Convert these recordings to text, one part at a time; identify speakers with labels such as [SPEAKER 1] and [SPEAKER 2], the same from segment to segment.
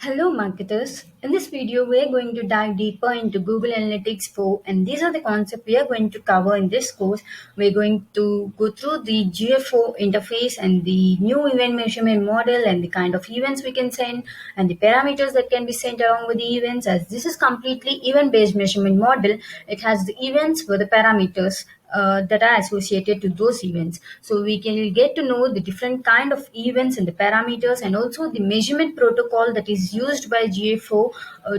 [SPEAKER 1] Hello marketers. In this video, we are going to dive deeper into Google Analytics 4 and these are the concepts we are going to cover in this course. We're going to go through the GFO interface and the new event measurement model and the kind of events we can send and the parameters that can be sent along with the events. As this is completely event-based measurement model, it has the events for the parameters that are associated to those events. So we can get to know the different kind of events and the parameters and also the measurement protocol that is used by GFO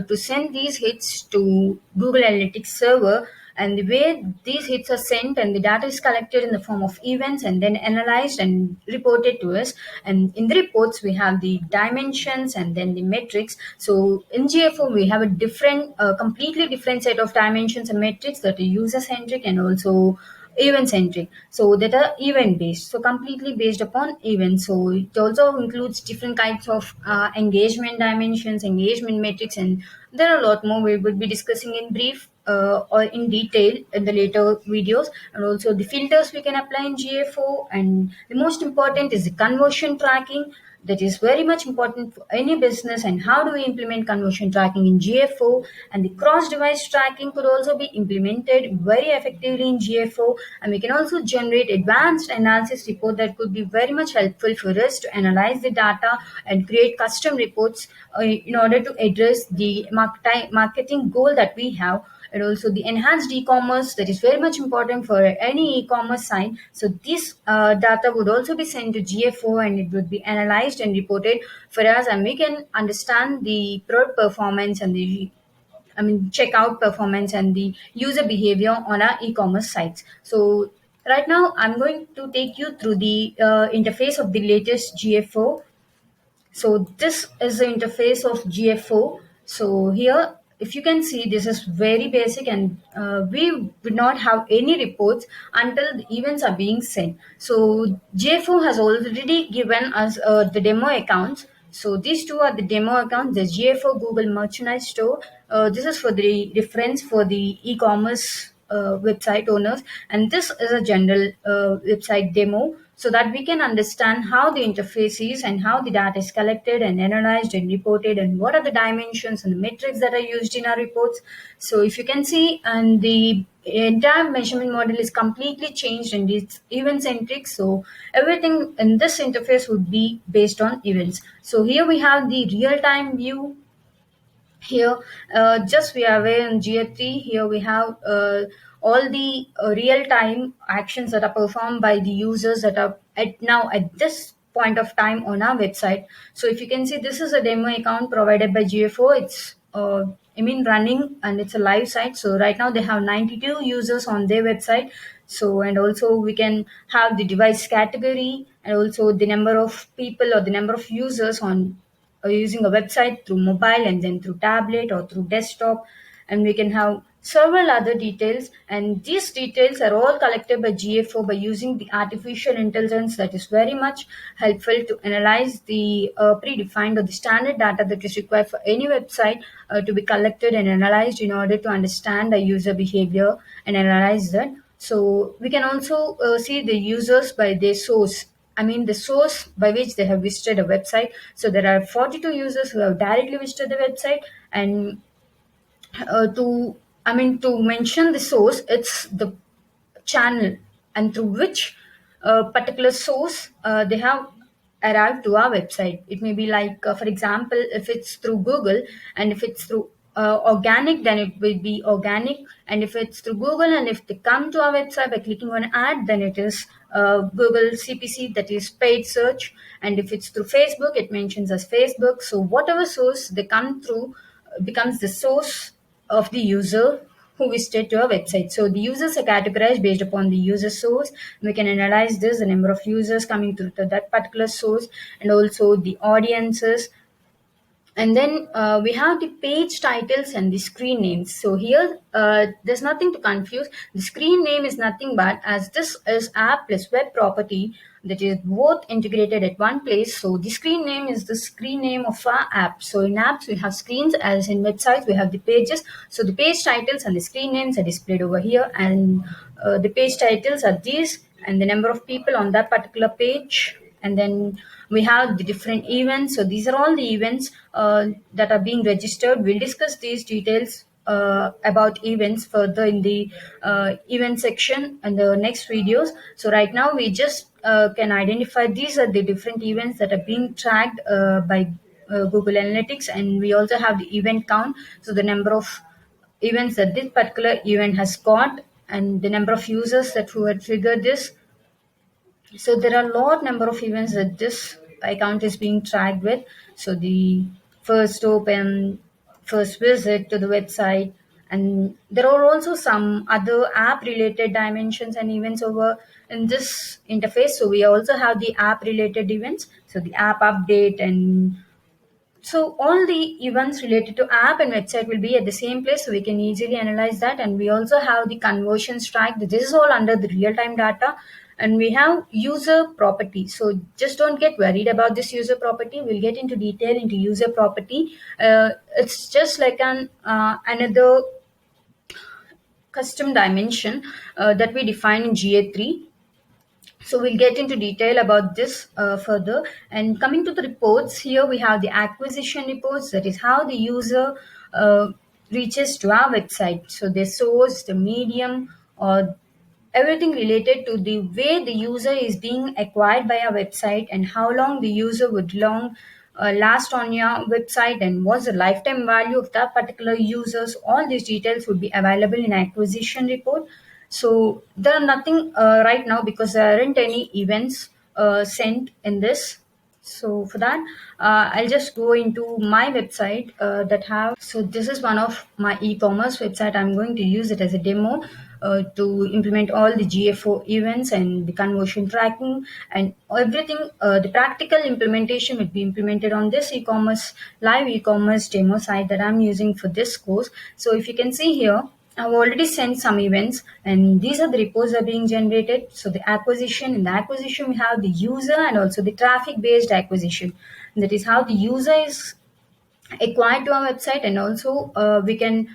[SPEAKER 1] to send these hits to Google Analytics server, and the way these hits are sent and the data is collected in the form of events and then analyzed and reported to us. And in the reports we have the dimensions and then the metrics. So in GFO we have a different completely different set of dimensions and metrics that are user centric and also event centric, so that are event based, so completely based upon events. So it also includes different kinds of engagement dimensions, engagement metrics, and there are a lot more we would be discussing in brief or in detail in the later videos. And also the filters we can apply in GFO, and the most important is the conversion tracking. That is very much important for any business, and how do we implement conversion tracking in GFO. And the cross device tracking could also be implemented very effectively in GFO, and we can also generate advanced analysis report that could be very much helpful for us to analyze the data and create custom reports in order to address the marketing goal that we have. And also the enhanced e-commerce, that is very much important for any e-commerce site. So this data would also be sent to GFO and it would be analyzed and reported for us, and we can understand the product performance and the checkout performance and the user behavior on our e-commerce sites. So right now I'm going to take you through the interface of the latest GFO. So this is the interface of GFO. So here, if you can see, this is very basic, and we would not have any reports until the events are being sent. So GFO has already given us the demo accounts. So these two are the demo accounts, the GFO Google Merchandise Store. This is for the reference for the e-commerce website owners, and this is a general website demo, so that we can understand how the interface is and how the data is collected and analyzed and reported and what are the dimensions and the metrics that are used in our reports. So if you can see, and the entire measurement model is completely changed and it's event centric, so everything in this interface would be based on events. So here we have the real-time view. Here just we are aware in GA3. Here we have all the real-time actions that are performed by the users that are at this point of time on our website. So if you can see, this is a demo account provided by GFO. It's running, and it's a live site. So right now they have 92 users on their website. So, and also we can have the device category and also the number of people or the number of users on using a website through mobile and then through tablet or through desktop, and we can have several other details, and these details are all collected by GFO by using the artificial intelligence that is very much helpful to analyze the predefined or the standard data that is required for any website to be collected and analyzed in order to understand the user behavior and analyze that. So we can also see the users by their source, the source by which they have visited a website. So there are 42 users who have directly visited the website, and to mention the source, it's the channel and through which particular source they have arrived to our website. It may be like, for example, if it's through Google, and if it's through organic, then it will be organic. And if it's through Google, and if they come to our website by clicking on ad, then it is Google CPC, that is paid search. And if it's through Facebook, it mentions as Facebook. So whatever source they come through becomes the source of the user who visited to our website. So the users are categorized based upon the user source. We can analyze this, the number of users coming through to that particular source, and also the audiences. And then we have the page titles and the screen names. So here there's nothing to confuse. The screen name is nothing but, as this is app plus web property, that is both integrated at one place. So the screen name is the screen name of our app. So in apps we have screens, as in websites we have the pages. So the page titles and the screen names are displayed over here, and the page titles are these, and the number of people on that particular page. and then we have the different events. So these are all the events that are being registered. We'll discuss these details about events further in the event section and the next videos. So right now we just can identify these are the different events that are being tracked by Google Analytics, and we also have the event count. So the number of events that this particular event has got, and the number of users that who had triggered this. So there are a lot number of events that this account is being tracked with. So the first open, first visit to the website, and there are also some other app related dimensions and events over in this interface. So we also have the app related events, so the app update, and so all the events related to app and website will be at the same place, so we can easily analyze that. And we also have the conversions track. This is all under the real-time data. And we have user property. So just don't get worried about this user property. We'll get into detail into user property. It's just like an another custom dimension that we define in GA3. So we'll get into detail about this further. And coming to the reports, here we have the acquisition reports. That is how the user reaches to our website. So the source, the medium, or everything related to the way the user is being acquired by our website, and how long the user would last on your website, and what's the lifetime value of that particular users. All these details would be available in acquisition report. So there are nothing right now because there aren't any events sent in this. So for that, I'll just go into my website that have. So this is one of my e-commerce website. I'm going to use it as a demo to implement all the GFO events and the conversion tracking and everything. The practical implementation will be implemented on this live e-commerce demo site that I'm using for this course. So if you can see here, I've already sent some events, and these are the reports that are being generated. So the acquisition, in the acquisition we have the user and also the traffic based acquisition. That is how the user is acquired to our website, and also we can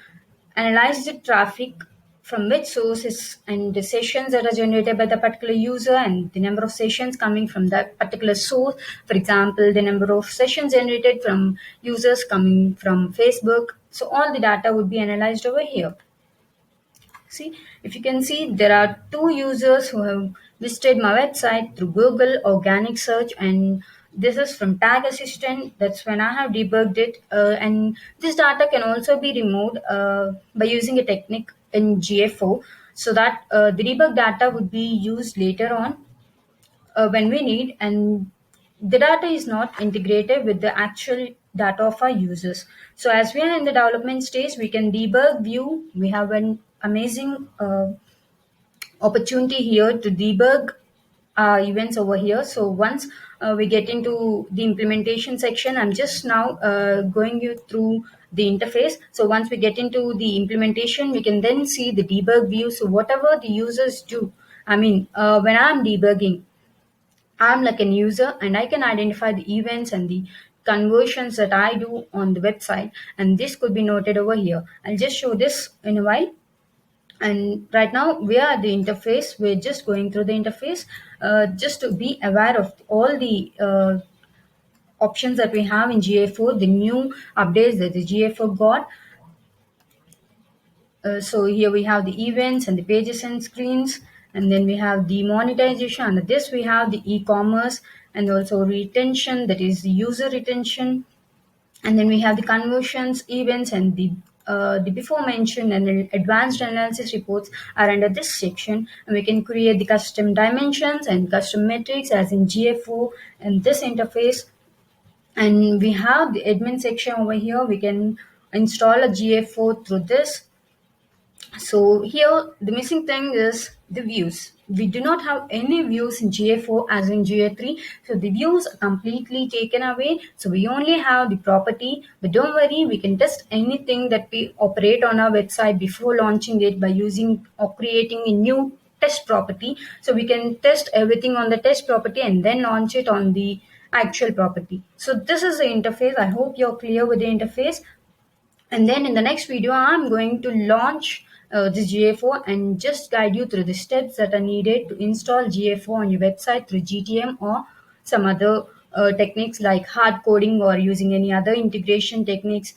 [SPEAKER 1] analyze the traffic from which sources and the sessions that are generated by the particular user, and the number of sessions coming from that particular source. For example, the number of sessions generated from users coming from Facebook. So all the data would be analyzed over here. See, if you can see, there are 2 users who have visited my website through Google organic search, and this is from Tag Assistant. That's when I have debugged it. And this data can also be removed by using a technique in GFO, so that the debug data would be used later on when we need, and the data is not integrated with the actual data of our users. So as we are in the development stage, we can debug view. We have an amazing opportunity here to debug events over here. So once we get into the implementation section, I'm just now going you through the interface. So once we get into the implementation, we can then see the debug view. So whatever the users do, when I'm debugging, I'm like a user, and I can identify the events and the conversions that I do on the website, and this could be noted over here. I'll just show this in a while. And right now we are at the interface. We're just going through the interface just to be aware of all the options that we have in GA4, the new updates that the GA4 got. So here we have the events and the pages and screens, and then we have the monetization. Under this we have the e-commerce and also retention, that is the user retention, and then we have the conversions, events, and the before mentioned and the advanced analysis reports are under this section. And we can create the custom dimensions and custom metrics as in GFO and this interface. And we have the admin section over here. We can install a GFO through this. So here the missing thing is the views. We do not have any views in GA4 as in GA3. So the views are completely taken away. So we only have the property. But don't worry, we can test anything that we operate on our website before launching it by using or creating a new test property. So we can test everything on the test property and then launch it on the actual property. So this is the interface. I hope you're clear with the interface. And then in the next video, I'm going to launch this GA4 and just guide you through the steps that are needed to install GA4 on your website through GTM or some other techniques like hard coding or using any other integration techniques.